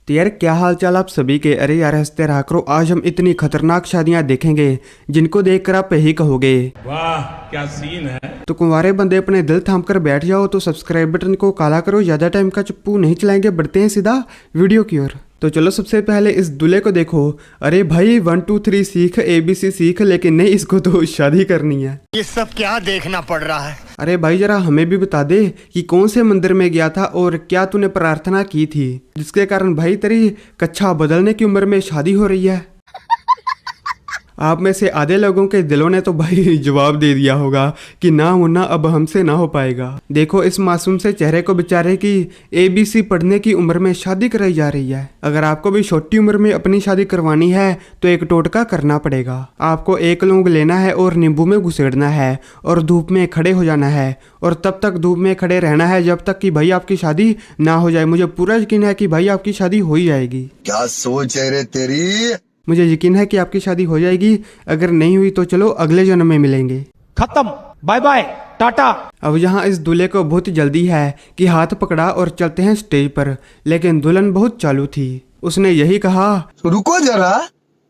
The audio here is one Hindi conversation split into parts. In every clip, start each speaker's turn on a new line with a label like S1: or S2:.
S1: तो यार क्या हाल चाल आप सभी के। अरे यार हंसते रहा करो। आज हम इतनी खतरनाक शादियां देखेंगे जिनको देखकर आप यही कहोगे
S2: वाह क्या सीन है।
S1: तो कुंवारे बंदे अपने दिल थाम कर बैठ जाओ। तो सब्सक्राइब बटन को काला करो, ज्यादा टाइम का चप्पू नहीं चलाएंगे, बढ़ते हैं सीधा वीडियो की ओर। तो चलो सबसे पहले इस दूल्हे को देखो। अरे भाई 1 2 3 सीख, ABC सीख, लेकिन नहीं, इसको तो शादी करनी है।
S3: ये सब क्या देखना पड़ रहा है।
S1: अरे भाई जरा हमें भी बता दे कि कौन से मंदिर में गया था और क्या तूने प्रार्थना की थी जिसके कारण भाई तेरी कच्छा बदलने की उम्र में शादी हो रही है। आप में से आधे लोगों के दिलों ने तो भाई जवाब दे दिया होगा कि ना मुन्ना अब हमसे ना हो पाएगा। देखो इस मासूम से चेहरे को बेचारे की ABC पढ़ने की उम्र में शादी कराई जा रही है। अगर आपको भी छोटी उम्र में अपनी शादी करवानी है तो एक टोटका करना पड़ेगा। आपको एक लौंग लेना है और नींबू में घुसेड़ना है और धूप में खड़े हो जाना है और तब तक धूप में खड़े रहना है जब तक कि भाई आपकी शादी ना हो जाए। मुझे पूरा यकीन है कि भाई आपकी शादी हो ही जाएगी।
S3: क्या सोच है रे तेरी।
S1: मुझे यकीन है कि आपकी शादी हो जाएगी। अगर नहीं हुई तो चलो अगले जन्म में मिलेंगे।
S4: खत्म, बाय बाय, टाटा।
S1: अब यहाँ इस दूल्हे को बहुत जल्दी है कि हाथ पकड़ा और चलते हैं स्टेज पर, लेकिन दुल्हन बहुत चालू थी। उसने यही कहा,
S3: रुको जरा,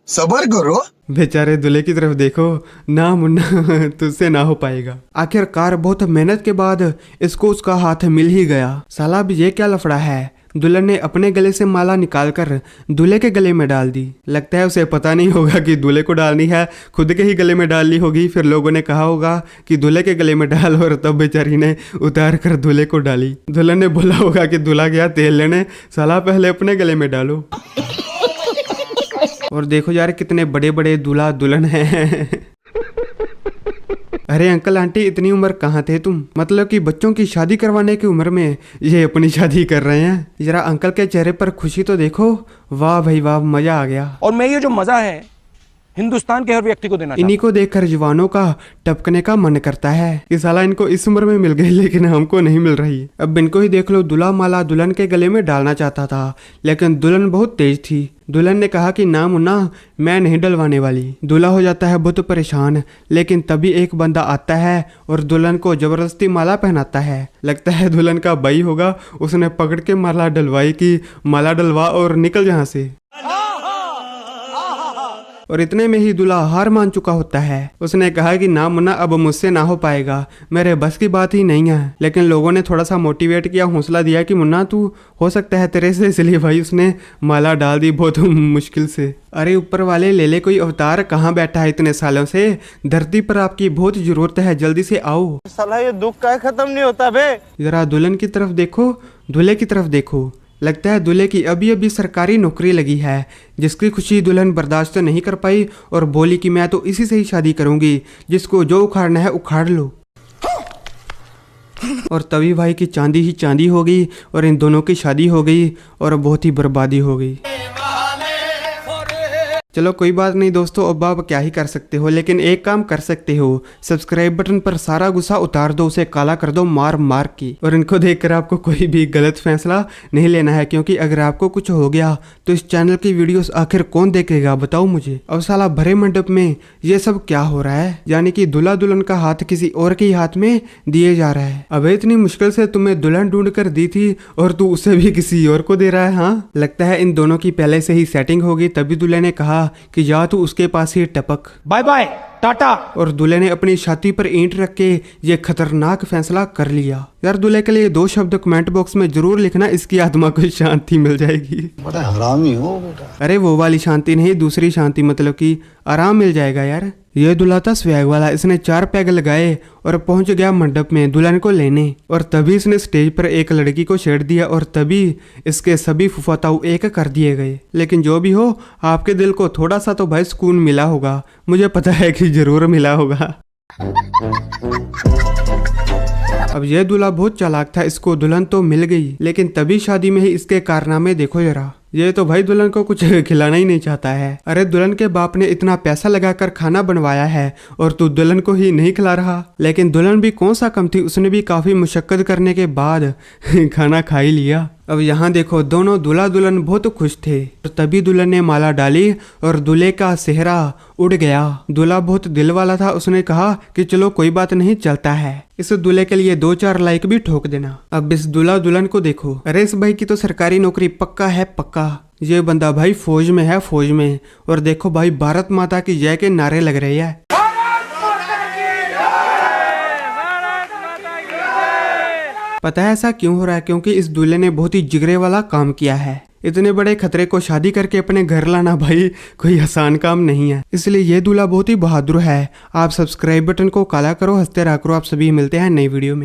S3: सब्र करो।
S1: बेचारे दूल्हे की तरफ देखो, ना मुन्ना तुझसे ना हो पाएगा। आखिरकार बहुत मेहनत के बाद इसको उसका हाथ मिल ही गया। साला अब ये क्या लफड़ा है। दुल्हन ने अपने गले से माला निकालकर दूल्हे के गले में डाल दी। लगता है उसे पता नहीं होगा कि दूल्हे को डालनी है, खुद के ही गले में डालनी होगी। फिर लोगों ने कहा होगा कि दूल्हे के गले में डाल, और तब बेचारी ने उतार कर दूल्हे को डाली। दुल्हन ने बोला होगा कि दूल्हा गया तेल लेने, साला पहले अपने गले में डालो। और देखो यार कितने बड़े बड़े दूल्हा दुल्हन हैं। अरे अंकल आंटी इतनी उम्र कहाँ थे तुम, मतलब कि बच्चों की शादी करवाने की उम्र में ये अपनी शादी कर रहे हैं। जरा अंकल के चेहरे पर खुशी तो देखो। वाह भाई वाह, मजा आ गया।
S4: और मैं ये जो मजा है हिंदुस्तान के हर व्यक्ति को देना
S1: इन्हीं को देखकर जवानों का टपकने का मन करता है कि साला इनको इस उम्र में मिल गई लेकिन हमको नहीं मिल रही। अब इनको ही देख लो, दूल्हा माला दुल्हन के गले में डालना चाहता था लेकिन दुल्हन बहुत तेज थी। दुल्हन ने कहा कि ना मुन्ना मैं नहीं डलवाने वाली। दूल्हा हो जाता है बहुत परेशान, लेकिन तभी एक बंदा आता है और दुल्हन को जबरदस्ती माला पहनाता है। लगता है दुल्हन का भाई होगा, उसने पकड़ के माला डलवाई कि माला डलवा और निकल यहाँ से। और इतने में ही दूल्हा हार मान चुका होता है। उसने कहा कि ना मुन्ना अब मुझसे ना हो पाएगा, मेरे बस की बात ही नहीं है। लेकिन लोगों ने थोड़ा सा मोटिवेट किया, हौसला दिया कि मुन्ना तू हो सकता है तेरे से, इसलिए भाई उसने माला डाल दी बहुत मुश्किल से। अरे ऊपर वाले ले ले कोई अवतार, कहाँ बैठा है इतने सालों से, धरती पर आपकी बहुत जरूरत है, जल्दी से आओ।
S5: साला ये दुख का खत्म नहीं होता बे।
S1: जरा दुल्हन की तरफ देखो, दूल्हे की तरफ देखो। लगता है दूल्हे की अभी अभी सरकारी नौकरी लगी है, जिसकी खुशी दुल्हन बर्दाश्त नहीं कर पाई और बोली कि मैं तो इसी से ही शादी करूंगी, जिसको जो उखाड़ना है उखाड़ लो। और तभी भाई की चांदी ही चांदी हो गई और इन दोनों की शादी हो गई और बहुत ही बर्बादी हो गई। चलो कोई बात नहीं दोस्तों, अब आप क्या ही कर सकते हो, लेकिन एक काम कर सकते हो, सब्सक्राइब बटन पर सारा गुस्सा उतार दो, उसे काला कर दो मार मार के। और इनको देखकर आपको कोई भी गलत फैसला नहीं लेना है, क्योंकि अगर आपको कुछ हो गया तो इस चैनल की वीडियोस आखिर कौन देखेगा बताओ मुझे। अब साला भरे मंडप में ये सब क्या हो रहा है, यानी कि दूल्हा दुल्हन का हाथ किसी और के हाथ में दिए जा रहा है। अब इतनी मुश्किल से तुम्हें दुल्हन ढूंढ कर दी थी और तू उसे भी किसी और को दे रहा है। हाँ लगता है इन दोनों की पहले से ही सेटिंग होगी, तभी दूल्हे ने कहा कि जा तू उसके पास ही टपक,
S4: बाय बाय, टाटा।
S1: और दूल्हे ने अपनी छाती पर ईंट रख के ये खतरनाक फैसला कर लिया। यार दूल्हे के लिए 2 शब्द कमेंट बॉक्स में जरूर लिखना, इसकी आत्मा को शांति मिल जाएगी।
S3: बड़ा हरामी हो बेटा।
S1: अरे वो वाली शांति नहीं, दूसरी शांति, मतलब कि आराम मिल जाएगा यार। ये दूल्हा था स्वैग वाला, इसने 4 पैग लगाए और पहुंच गया मंडप में दुल्हन को लेने। और तभी इसने स्टेज पर एक लड़की को छेड़ दिया और तभी इसके सभी फुफाताऊ एक कर दिए गए। लेकिन जो भी हो, आपके दिल को थोड़ा सा तो भाई सुकून मिला होगा, मुझे पता है कि जरूर मिला होगा। अब यह दूल्हा बहुत चालाक था, इसको दुल्हन तो मिल गई, लेकिन तभी शादी में ही इसके कारनामे देखो जरा। ये तो भाई दुल्हन को कुछ खिलाना ही नहीं चाहता है। अरे दुल्हन के बाप ने इतना पैसा लगाकर खाना बनवाया है और तू दुल्हन को ही नहीं खिला रहा। लेकिन दुल्हन भी कौन सा कम थी, उसने भी काफी मुशक्कत करने के बाद खाना खा ही लिया। अब यहाँ देखो, दोनों दूल्हा दुल्हन बहुत खुश थे और तभी दुल्हन ने माला डाली और दूल्हे का सेहरा उड़ गया। दूल्हा बहुत दिल वाला था, उसने कहा कि चलो कोई बात नहीं, चलता है। इस दूल्हे के लिए 2-4 लाइक भी ठोक देना। अब इस दूल्हा दुल्हन को देखो, अरे इस भाई की तो सरकारी नौकरी पक्का है पक्का। ये बंदा भाई फौज में है, फौज में। और देखो भाई भारत माता की जय के नारे लग रहे हैं। पता है ऐसा क्यों हो रहा है? क्योंकि इस दूल्हे ने बहुत ही जिगरे वाला काम किया है। इतने बड़े खतरे को शादी करके अपने घर लाना भाई कोई आसान काम नहीं है, इसलिए ये दूल्हा बहुत ही बहादुर है। आप सब्सक्राइब बटन को काला करो, हंसते रहा करो। आप सभी मिलते हैं नई वीडियो में।